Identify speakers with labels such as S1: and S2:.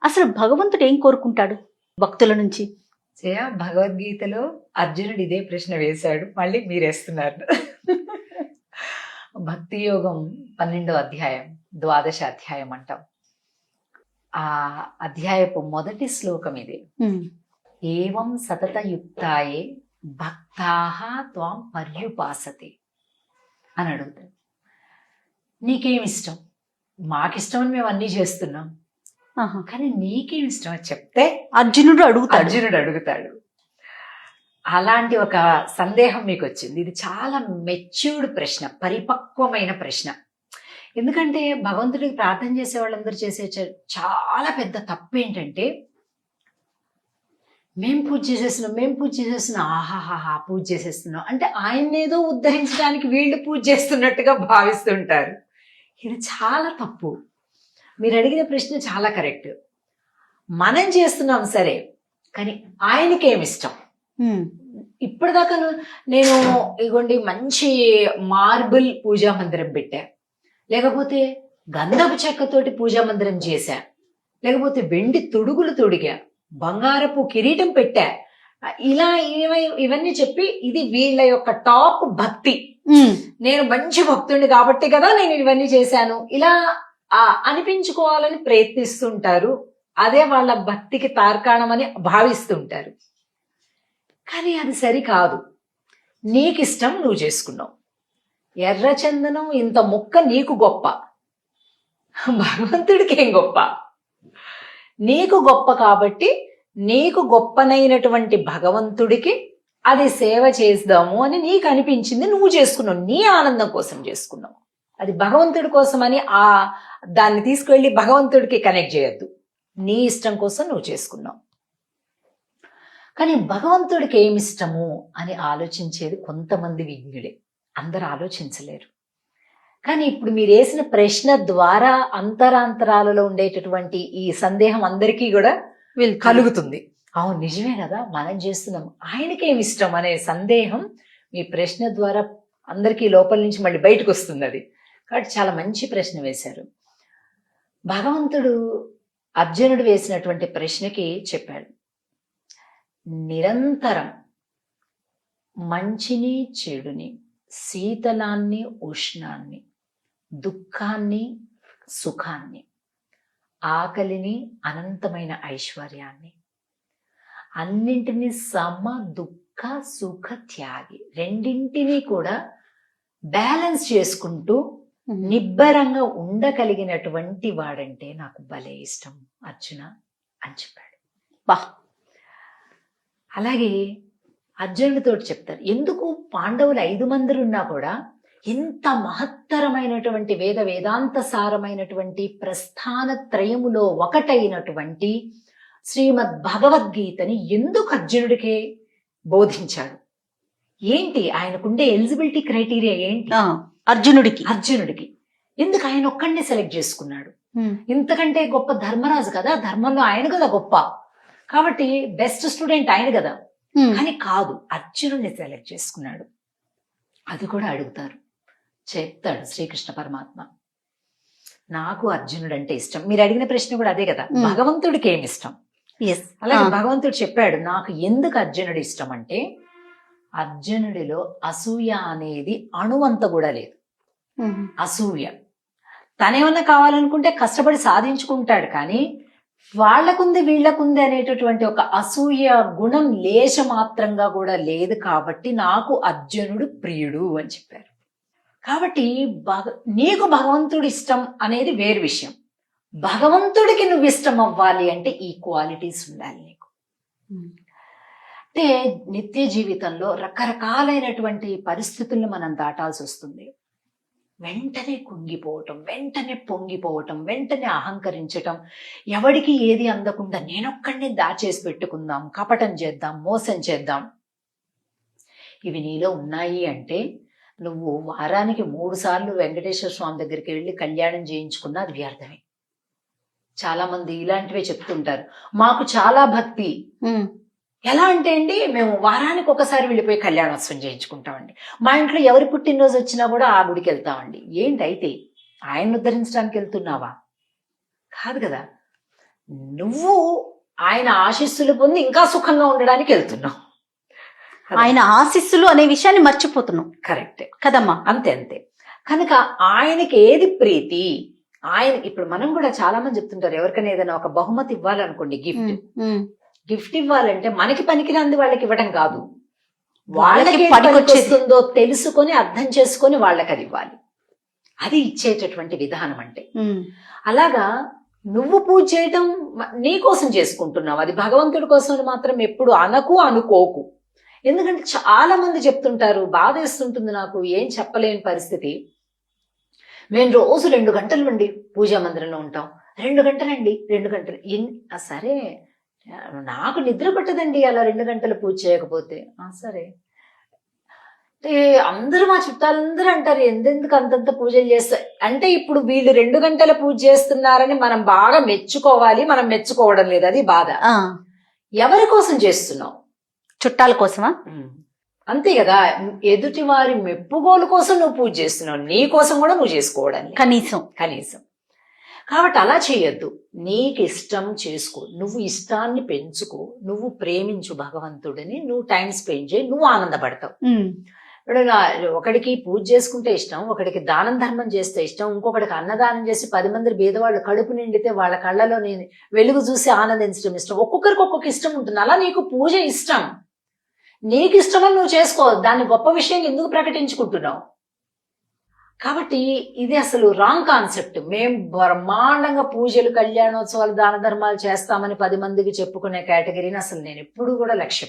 S1: అసలు భగవంతుడు ఏం కోరుకుంటాడు భక్తుల నుంచి?
S2: జయ, భగవద్గీతలో అర్జునుడు ఇదే ప్రశ్న వేశాడు, మళ్ళీ మీరేస్తున్నారు. భక్తి యోగం 12వ అధ్యాయం, ద్వాదశ అధ్యాయం అంటాం. ఆ అధ్యాయపు మొదటి శ్లోకం ఇది. ఏవం సతతయుక్తాయే భక్తాః త్వాం పర్యుపాసతే అని అడుగుతాడు. నీకేమిష్టం? మాకిష్టం అని మేము అన్నీ చేస్తున్నాం, కానీ నీకేమి ఇష్టం అని చెప్తే
S1: అర్జునుడు అడుగుతాడు.
S2: అలాంటి ఒక సందేహం మీకు వచ్చింది. ఇది చాలా మెచ్యూర్డ్ ప్రశ్న, పరిపక్వమైన ప్రశ్న. ఎందుకంటే భగవంతుడికి ప్రార్థన చేసే వాళ్ళందరూ చేసే చాలా పెద్ద తప్పు ఏంటంటే, మేం పూజ చేసేస్తున్నాం, ఆహాహా పూజ చేసేస్తున్నాం అంటే ఆయన్నేదో ఉద్ధరించడానికి వీళ్ళు పూజ చేస్తున్నట్టుగా భావిస్తుంటారు. ఇది చాలా తప్పు. మీరు అడిగిన ప్రశ్న చాలా కరెక్ట్. మనం చేస్తున్నాం సరే, కానీ ఆయనకేమిష్టం? ఇప్పటిదాకా నేను ఇగోండి మంచి మార్బుల్ పూజా మందిరం పెట్టా, లేకపోతే గంధపు చెక్కతోటి పూజా మందిరం చేశా, లేకపోతే వెండి తొడుగులు తొడిగా, బంగారపు కిరీటం పెట్టా, ఇలా ఇవన్నీ చెప్పి ఇది వీళ్ళ యొక్క టాప్ భక్తి, నేను మంచి భక్తుడిని కాబట్టి కదా నేను ఇవన్నీ చేశాను, ఇలా అనిపించుకోవాలని ప్రయత్నిస్తుంటారు. అదే వాళ్ళ భక్తికి తార్కాణమని భావిస్తుంటారు. కానీ అది సరికాదు. నీకిష్టం నువ్వు చేసుకున్నావు. ఎర్రచందనం ఇంత ముక్క నీకు గొప్ప, భగవంతుడికి ఏం గొప్ప? నీకు గొప్ప కాబట్టి నీకు గొప్పనైనటువంటి భగవంతుడికి అది సేవ చేద్దాము అని నీకు అనిపించింది, నువ్వు చేసుకున్నావు. నీ ఆనందం కోసం చేసుకున్నావు. అది భగవంతుడి కోసం అని దాన్ని తీసుకువెళ్ళి భగవంతుడికి కనెక్ట్ చేయొద్దు. నీ ఇష్టం కోసం నువ్వు చేసుకున్నావు. కానీ భగవంతుడికి ఏమిష్టము అని ఆలోచించేది కొంతమంది విజ్ఞులే, అందరూ ఆలోచించలేరు. కానీ ఇప్పుడు మీరు వేసిన ప్రశ్న ద్వారా అంతరాంతరాలలో ఉండేటటువంటి ఈ సందేహం అందరికీ కూడా కలుగుతుంది. అవును, నిజమే కదా, మనం చేస్తున్నాం, ఆయనకేమిష్టం అనే సందేహం మీ ప్రశ్న ద్వారా అందరికీ లోపల నుంచి మళ్ళీ బయటకు వస్తుంది. అది కాబట్టి చాలా మంచి ప్రశ్న వేశారు. భగవంతుడు అర్జునుడు వేసినటువంటి ప్రశ్నకి చెప్పాడు, నిరంతరం మంచిని చెడుని, శీతలాన్ని ఉష్ణాన్ని, దుఃఖాన్ని సుఖాన్ని, ఆకలిని అనంతమైన ఐశ్వర్యాన్ని, అన్నింటినీ సమ దుఃఖ సుఖ త్యాగి, రెండింటినీ కూడా బ్యాలెన్స్ చేసుకుంటూ నిబ్బరంగా ఉండగలిగినటువంటి వాడంటే నాకు భలే ఇష్టం అర్జున అని చెప్పాడు. బా, అలాగే అర్జునుడితో చెప్తారు, ఎందుకు పాండవులు 5 మంది ఉన్నా కూడా ఇంత మహత్తరమైనటువంటి వేదాంత సారమైనటువంటి ప్రస్థాన త్రయములో ఒకటైనటువంటి శ్రీమద్ భగవద్గీతని ఎందుకు అర్జునుడికే బోధించాడు? ఏంటి ఆయనకుండే ఎలిజిబిలిటీ క్రైటీరియా ఏంటి? అర్జునుడికి ఎందుకు ఆయన ఒక్కడినే సెలెక్ట్ చేసుకున్నాడు? ఇంతకంటే గొప్ప ధర్మరాజు కదా, ధర్మంలో ఆయన కదా గొప్ప, కాబట్టి బెస్ట్ స్టూడెంట్ ఆయన కదా. కానీ కాదు, అర్జునుడిని సెలెక్ట్ చేసుకున్నాడు. అది కూడా అడుగుతారు, చెప్తాడు శ్రీకృష్ణ పరమాత్మ, నాకు అర్జునుడు అంటే ఇష్టం. మీరు అడిగిన ప్రశ్న కూడా అదే కదా, భగవంతుడికి ఏమి ఇష్టం? అలాగే భగవంతుడు చెప్పాడు, నాకు ఎందుకు అర్జునుడు ఇష్టం అంటే, అర్జునుడిలో అసూయ అనేది అణువంత కూడా లేదు. అసూయ తనేమన్నా కావాలనుకుంటే కష్టపడి సాధించుకుంటాడు, కానీ వాళ్లకుంది వీళ్లకుంది అనేటటువంటి ఒక అసూయ గుణం లేశ మాత్రంగా కూడా లేదు. కాబట్టి నాకు అర్జునుడు ప్రియుడు అని చెప్పారు. కాబట్టి నీకు భగవంతుడు ఇష్టం అనేది వేరు విషయం. భగవంతుడికి నువ్వు ఇష్టం అవ్వాలి అంటే ఈ క్వాలిటీస్ ఉండాలి నీకు. అంటే నిత్య జీవితంలో రకరకాలైనటువంటి పరిస్థితులను మనం దాటాల్సి వస్తుంది. వెంటనే కుంగిపోవటం, వెంటనే పొంగిపోవటం, వెంటనే అహంకరించటం, ఎవడికి ఏది అందకుండా నేనొక్కడిని దాచేసి పెట్టుకుందాం, కపటం చేద్దాం, మోసం చేద్దాం, ఇవి నీలో ఉన్నాయి అంటే నువ్వు వారానికి 3 సార్లు వెంకటేశ్వర స్వామి దగ్గరికి వెళ్ళి కళ్యాణం చేయించుకున్నా అది వ్యర్థమే. చాలా మంది ఇలాంటివే చెప్తుంటారు, మాకు చాలా భక్తి. ఎలా అంటే అండి, మేము వారానికి ఒకసారి వెళ్ళిపోయి కళ్యాణోత్సవం చేయించుకుంటామండి, మా ఇంట్లో ఎవరి పుట్టినరోజు వచ్చినా కూడా ఆ గుడికి వెళ్తామండి. ఏంటైతే ఆయన ఉద్ధరించడానికి వెళ్తున్నావా? కాదు కదా. నువ్వు ఆయన ఆశీస్సులు పొంది ఇంకా సుఖంగా ఉండడానికి వెళ్తున్నావు.
S1: ఆయన ఆశీస్సులు అనే విషయాన్ని మర్చిపోతున్నాం.
S2: కరెక్ట్
S1: కదమ్మా?
S2: అంతే అంతే. కనుక ఆయనకి ఏది ప్రీతి, ఆయన ఇప్పుడు మనం కూడా చాలా మంది చెప్తుంటారు, ఎవరికైనా ఏదైనా ఒక బహుమతి ఇవ్వాలనుకోండి, గిఫ్ట్ ఇవ్వాలంటే మనకి పనికిరాంది వాళ్ళకి ఇవ్వడం కాదు, వాళ్ళకి పనికొస్తుందో తెలుసుకొని అర్థం చేసుకొని వాళ్ళకి అది ఇవ్వాలి. అది ఇచ్చేటటువంటి విధానం అంటే. అలాగా నువ్వు పూజ చేయటం నీ కోసం చేసుకుంటున్నావు, అది భగవంతుడి కోసం మాత్రం ఎప్పుడు అనుకోకు. ఎందుకంటే చాలా మంది చెప్తుంటారు, బాధేస్తుంటుంది నాకు, ఏం చెప్పలేని పరిస్థితి. మేము రోజు 2 గంటలు అండి పూజా మందిరంలో ఉంటాం. 2 గంటలండి, 2 గంటలు. సరే, నాకు నిద్ర పట్టదండి అలా 2 గంటలు పూజ చేయకపోతే. సరే అంటే అందరూ, మా చుట్టాలందరూ అంటారు, ఎందుకు అంతంత పూజలు చేస్తా అంటే. ఇప్పుడు వీళ్ళు 2 గంటల పూజ చేస్తున్నారని మనం బాగా మెచ్చుకోవాలి, మనం మెచ్చుకోవడం లేదు, అది బాధ. ఎవరి కోసం చేస్తున్నావు?
S1: చుట్టాల కోసమా?
S2: అంతే కదా. ఎదుటి వారి మెప్పుగోలు కోసం నువ్వు పూజ చేస్తున్నావు, నీ కోసం కూడా నువ్వు చేసుకోవడానికి కనీసం. కాబట్టి అలా చేయొద్దు. నీకు ఇష్టం చేసుకో, నువ్వు ఇష్టాన్ని పెంచుకో, నువ్వు ప్రేమించు భగవంతుడిని, నువ్వు టైం స్పెండ్ చేయి, నువ్వు ఆనందపడతావు. ఇప్పుడు ఒకడికి పూజ చేసుకుంటే ఇష్టం, ఒకడికి దానం ధర్మం చేస్తే ఇష్టం, ఇంకొకడికి అన్నదానం చేసి 10 మంది బీదవాళ్ళు కడుపు నిండితే వాళ్ళ కళ్ళలో వెలుగు చూసి ఆనందించడం ఇష్టం. ఒక్కొక్కరికి ఒక్కొక్క ఇష్టం ఉంటుంది. అలా నీకు పూజ ఇష్టం, నీకు ఇష్టమని నువ్వు చేసుకో, దాన్ని గొప్ప విషయం ఎందుకు ప్రకటించుకుంటున్నావు? కాబట్టి ఇది అసలు రాంగ్ కాన్సెప్ట్. మేం బ్రహ్మాండంగా పూజలు, కళ్యాణోత్సవాలు, దాన ధర్మాలు చేస్తామని 10 మందికి చెప్పుకునే కేటగిరీని అసలు నేను ఎప్పుడు కూడా లక్ష్య